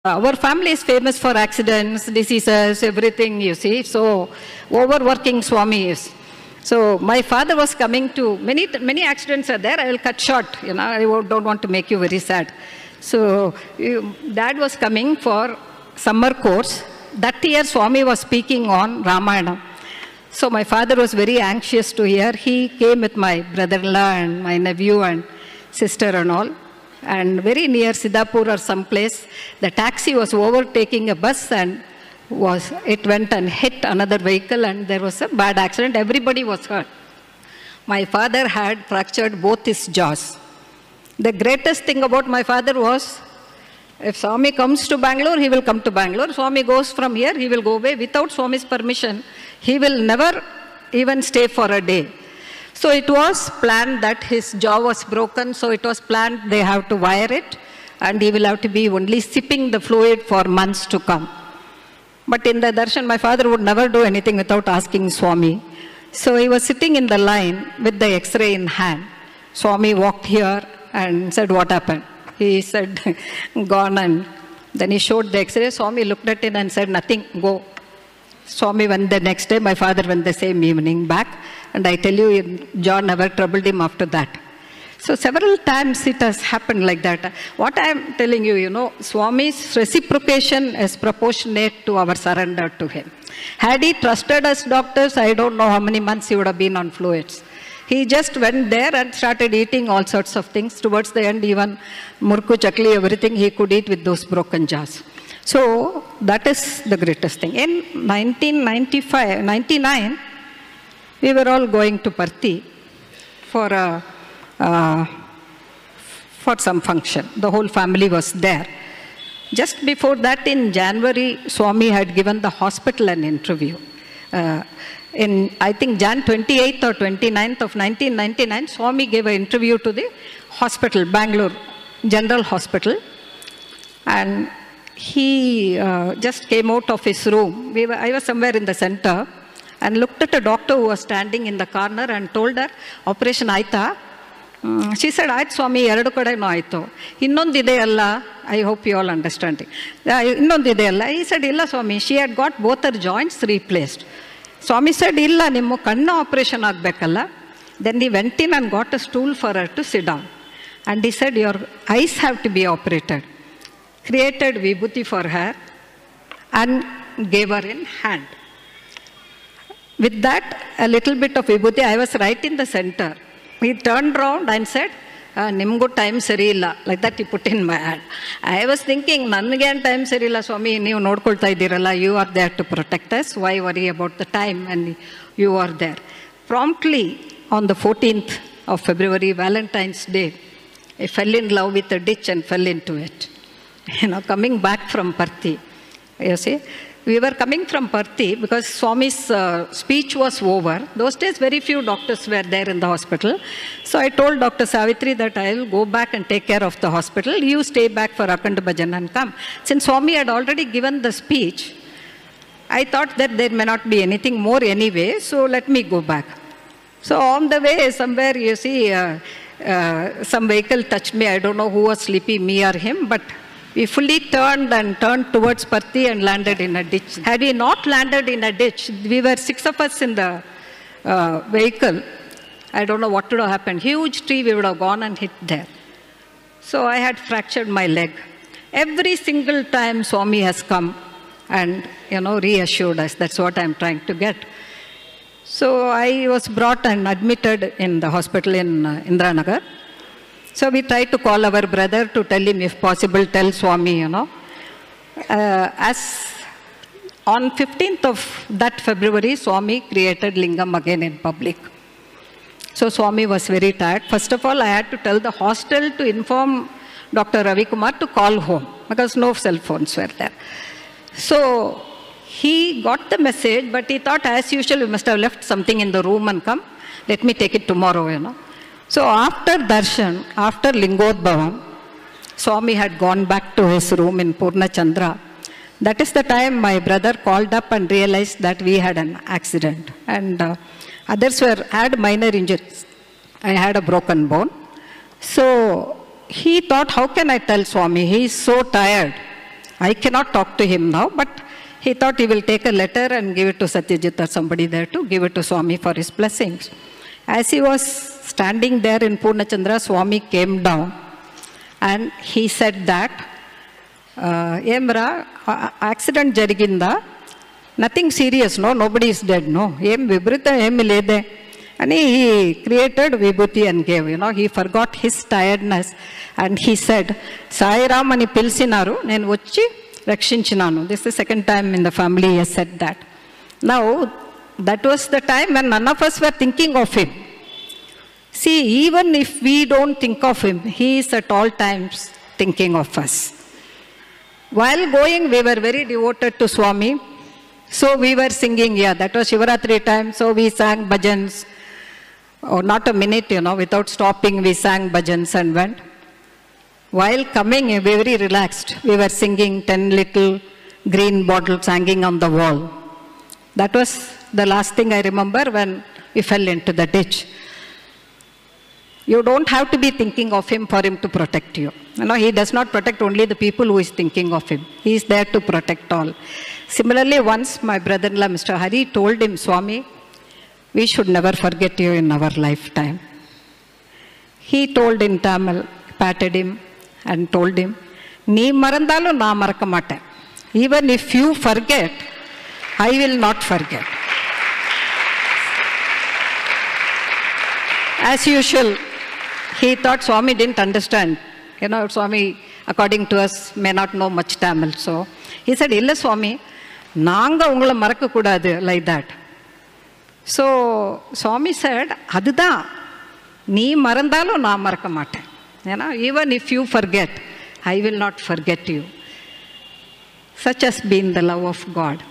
Our family is famous for accidents, diseases, everything, you see. So, overworking Swami is. So, my father was coming to, many accidents are there. I will cut short, I don't want to make you very sad. So, Dad was coming for summer course. That year, Swami was speaking on Ramayana. So, my father was very anxious to hear. He came with my brother-in-law and my nephew and sister and all. And very near Siddhapur or someplace, the taxi was overtaking a bus and it went and hit another vehicle and there was a bad accident. Everybody was hurt. My father had fractured both his jaws. The greatest thing about my father was, if Swami comes to Bangalore, he will come to Bangalore. Swami goes from here, he will go away. Without Swami's permission, he will never even stay for a day. So it was planned that his jaw was broken, so it was planned they have to wire it, and he will have to be only sipping the fluid for months to come. But in the darshan, my father would never do anything without asking Swami. So he was sitting in the line with the X-ray in hand. Swami walked here and said, "What happened?" He said, "Gone." And then he showed the X-ray. Swami looked at it and said, "Nothing, go." Swami went the next day, my father went the same evening back, and I tell you, John never troubled him after that. So several times it has happened like that. What I am telling you, Swami's reciprocation is proportionate to our surrender to him. Had he trusted us doctors, I don't know how many months he would have been on fluids. He just went there and started eating all sorts of things. Towards the end, even murku, chakli, everything he could eat with those broken jaws. So that is the greatest thing. In 1999, we were all going to Parthi for some function. The whole family was there. Just before that, in January, Swami had given the hospital an interview. In, I think, Jan 28th or 29th of 1999, Swami gave an interview to the hospital, Bangalore General Hospital. And he just came out of his room. I was somewhere in the center and looked at a doctor who was standing in the corner and told her, "Operation Aita." She said, "Aita Swami, eradu kade no aito. Innondide alla." I hope you all understand. Innondide alla. He said, "Illa Swami." She had got both her joints replaced. Swami said, "Illa, nimmu kanna operation agbekalla." Then he went in and got a stool for her to sit down. And he said, "Your eyes have to be operated." Created vibhuti for her and gave her in hand. With that, a little bit of vibhuti, I was right in the center. He turned around and said, "Nimgu time sari illa." Like that he put in my hand. I was thinking, "Nanage time sari illa, Swami, neevu nodkolta iddiralla, you are there to protect us. Why worry about the time?" And you are there. Promptly, on the 14th of February, Valentine's Day, I fell in love with a ditch and fell into it. Coming back from Parthi, you see. We were coming from Parthi because Swami's speech was over. Those days, very few doctors were there in the hospital. So I told Dr. Savitri that I will go back and take care of the hospital. You stay back for Akhand Bhajan and come. Since Swami had already given the speech, I thought that there may not be anything more anyway, so let me go back. So on the way, somewhere, you see, some vehicle touched me. I don't know who was sleepy, me or him, but we fully turned towards Parthi and landed in a ditch. Had we not landed in a ditch, we were 6 of us in the vehicle. I don't know what would have happened. Huge tree, we would have gone and hit there. So I had fractured my leg. Every single time Swami has come and, reassured us. That's what I'm trying to get. So I was brought and admitted in the hospital in Indranagar. So we tried to call our brother to tell him, if possible, tell Swami, As on 15th of that February, Swami created Lingam again in public. So Swami was very tired. First of all, I had to tell the hostel to inform Dr. Ravi Kumar to call home because no cell phones were there. So he got the message, but he thought, as usual, we must have left something in the room and come. Let me take it tomorrow, So after darshan, after Lingodbhavam, Swami had gone back to his room in Purna Chandra. That is the time my brother called up and realized that we had an accident. And others had minor injuries. I had a broken bone. So he thought, how can I tell Swami? He is so tired. I cannot talk to him now, but he thought he will take a letter and give it to Satyajit or somebody there to give it to Swami for his blessings. As he was standing there in Purnachandra, Swami came down and he said that, Emra, accident jariginda, nothing serious, no, nobody is dead, no. Em vibrita em lede. And he created vibhuti and gave, he forgot his tiredness. And he said, Sai Ram ani pilsinaru, nenu vachi rakshinchinanu. This is the second time in the family he has said that. Now, that was the time when none of us were thinking of him. See, even if we don't think of him, he is at all times thinking of us. While going, we were very devoted to Swami. So we were singing, that was Shivaratri time, so we sang bhajans. Oh, not a minute, without stopping, we sang bhajans and went. While coming, we were very relaxed. We were singing 10 little green bottles hanging on the wall. That was the last thing I remember when we fell into the ditch. You don't have to be thinking of him for him to protect you. He does not protect only the people who is thinking of him. He is there to protect all. Similarly, once my brother-in-law, Mr. Hari, told him, Swami, we should never forget you in our lifetime. He told in Tamil, patted him and told him, Nee marandalu na marakamate. Even if you forget, I will not forget. As usual, he thought Swami didn't understand. Swami, according to us, may not know much Tamil. So he said, Illa Swami, naanga ungala marakka kudadu, like that. So Swami said, Adudha, nee marandalu na marakamate. Even if you forget, I will not forget you. Such has been the love of God.